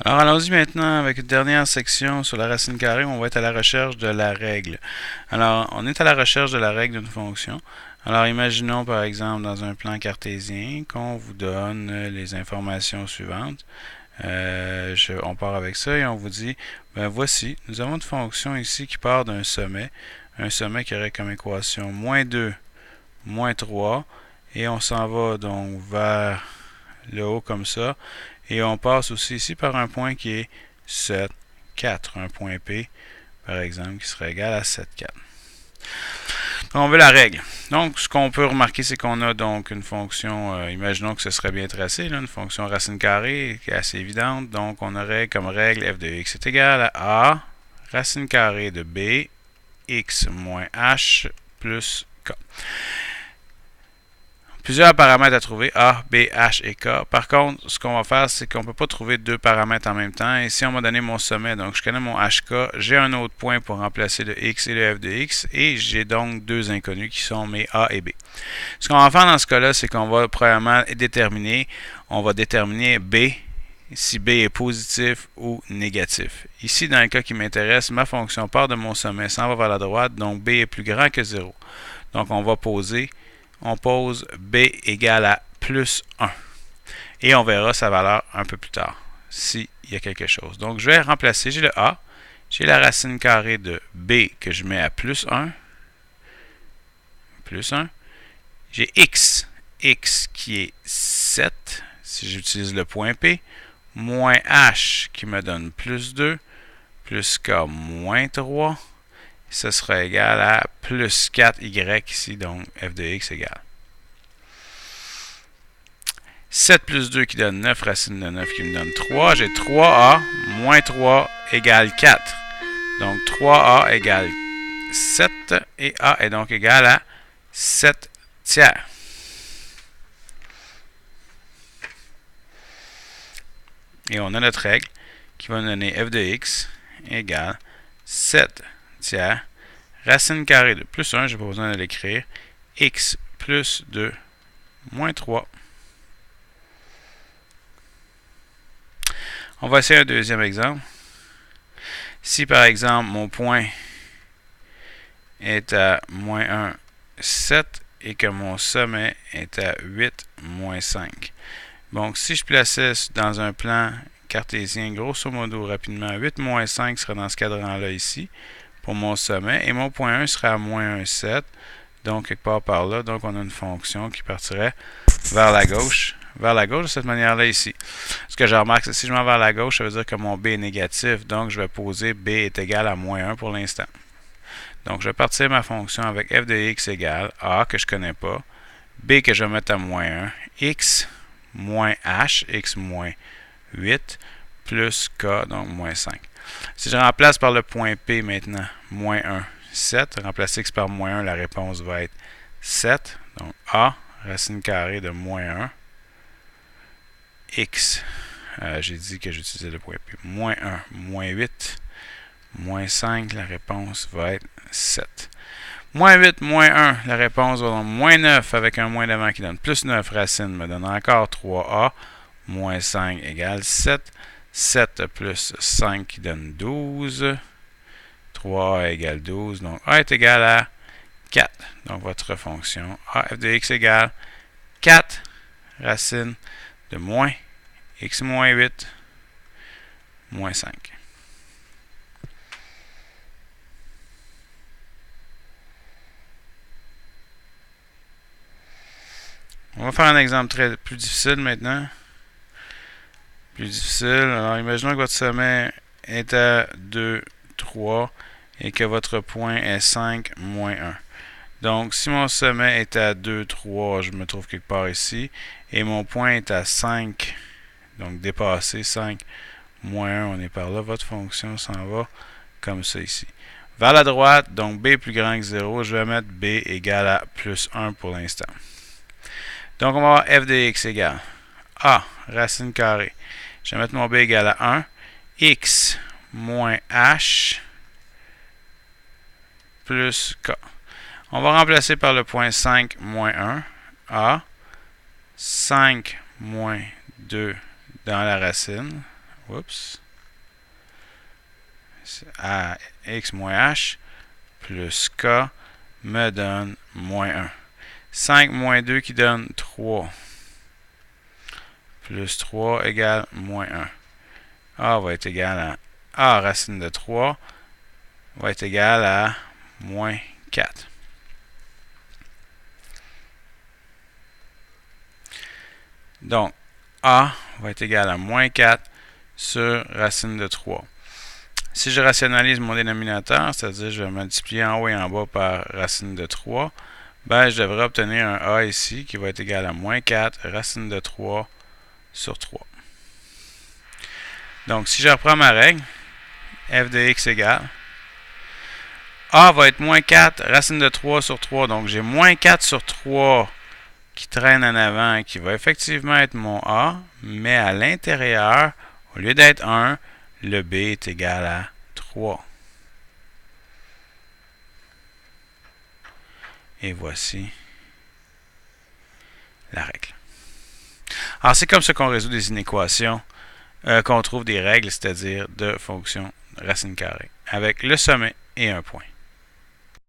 Alors allons-y maintenant avec une dernière section sur la racine carrée où on va être à la recherche de la règle. Alors on est à la recherche de la règle d'une fonction. Alors imaginons par exemple dans un plan cartésien qu'on vous donne les informations suivantes. On part avec ça et on vous dit, ben voici, nous avons une fonction ici qui part d'un sommet, un sommet qui aurait comme équation moins 2, moins 3, et on s'en va donc vers le haut comme ça. Et on passe aussi ici par un point qui est 7, 4, un point P, par exemple, qui serait égal à 7, 4. Donc, on veut la règle. Donc, ce qu'on peut remarquer, c'est qu'on a donc une fonction, imaginons que ce serait bien tracé, là, une fonction racine carrée qui est assez évidente. Donc, on aurait comme règle f de x est égal à a racine carrée de b, x moins h plus k. Plusieurs paramètres à trouver, A, B, H et K. Par contre, ce qu'on va faire, c'est qu'on ne peut pas trouver deux paramètres en même temps. Ici, on m'a donné mon sommet, donc je connais mon HK. J'ai un autre point pour remplacer le X et le F de X. Et j'ai donc deux inconnus qui sont mes A et B. Ce qu'on va faire dans ce cas-là, c'est qu'on va premièrement déterminer, B, si B est positif ou négatif. Ici, dans le cas qui m'intéresse, ma fonction part de mon sommet, s'en va vers la droite, donc B est plus grand que 0. Donc, on pose B égale à plus 1. Et on verra sa valeur un peu plus tard, s'il y a quelque chose. Donc, je vais remplacer, j'ai le A, j'ai la racine carrée de B que je mets à plus 1, j'ai X qui est 7, si j'utilise le point P, moins H qui me donne plus 2, plus K moins 3, ce sera égal à plus 4Y ici, donc f de x égale 7 plus 2 qui donne 9, racine de 9 qui me donne 3. J'ai 3a moins 3 égale 4. Donc 3a égale 7 et a est donc égal à 7 tiers. Et on a notre règle qui va nous donner f de x égale 7 tiers. Racine carrée de plus 1, je n'ai pas besoin de l'écrire, x plus 2 moins 3. On va essayer un deuxième exemple. Si par exemple mon point est à moins 1, 7 et que mon sommet est à 8, moins 5. Donc si je plaçais dans un plan cartésien, grosso modo rapidement, 8 moins 5 serait dans ce cadran-là ici pour mon sommet et mon point 1 serait à moins 1, 7. Donc quelque part par là, donc on a une fonction qui partirait vers la gauche de cette manière-là ici. Ce que je remarque, c'est que si je m'en vais vers la gauche, ça veut dire que mon B est négatif, donc je vais poser B est égal à moins 1 pour l'instant. Donc je vais partir ma fonction avec f de x égale A que je ne connais pas, B que je vais mettre à moins 1, x moins h, x moins 8, plus k, donc moins 5. Si je remplace par le point P maintenant, moins 1, 7, remplace x par moins 1, la réponse va être 7. Donc A, racine carrée de moins 1, x, j'ai dit que j'utilisais le point P, moins 1, moins 8, moins 5, la réponse va être 7. Moins 8, moins 1, la réponse va donc moins 9 avec un moins d'avant qui donne plus 9, racine me donne encore 3a, moins 5 égale 7. 7 plus 5 qui donne 12. 3a égale 12. Donc a est égal à 4. Donc votre fonction a f de x égale 4 racine de moins x moins 8 moins 5. On va faire un exemple plus difficile maintenant. Plus difficile. Alors, imaginons que votre sommet est à 2, 3 et que votre point est 5, moins 1. Donc, si mon sommet est à 2, 3, je me trouve quelque part ici, et mon point est à 5, donc dépassé 5, moins 1, on est par là, votre fonction s'en va comme ça ici. Vers la droite, donc b plus grand que 0, je vais mettre b égale à plus 1 pour l'instant. Donc, on va avoir f de x égale a, racine carrée. Je vais mettre mon b égale à 1, x moins h plus k. On va remplacer par le point 5 moins 1, a, 5 moins 2 dans la racine, oups, à x moins h plus k me donne moins 1. 5 moins 2 qui donne 3. Plus 3 égale moins 1. A va être égal à A racine de 3 va être égal à moins 4. Donc, A va être égal à moins 4 sur racine de 3. Si je rationalise mon dénominateur, c'est-à-dire je vais multiplier en haut et en bas par racine de 3, ben, je devrais obtenir un A ici qui va être égal à moins 4 racine de 3 sur 3. Donc, si je reprends ma règle, f de x égale A va être moins 4 racine de 3 sur 3. Donc, j'ai moins 4 sur 3 qui traîne en avant et qui va effectivement être mon A, mais à l'intérieur, au lieu d'être 1, le B est égal à 3. Et voici la règle. Alors, c'est comme ça qu'on résout des inéquations, qu'on trouve des règles, c'est-à-dire de fonctions racine carrée, avec le sommet et un point.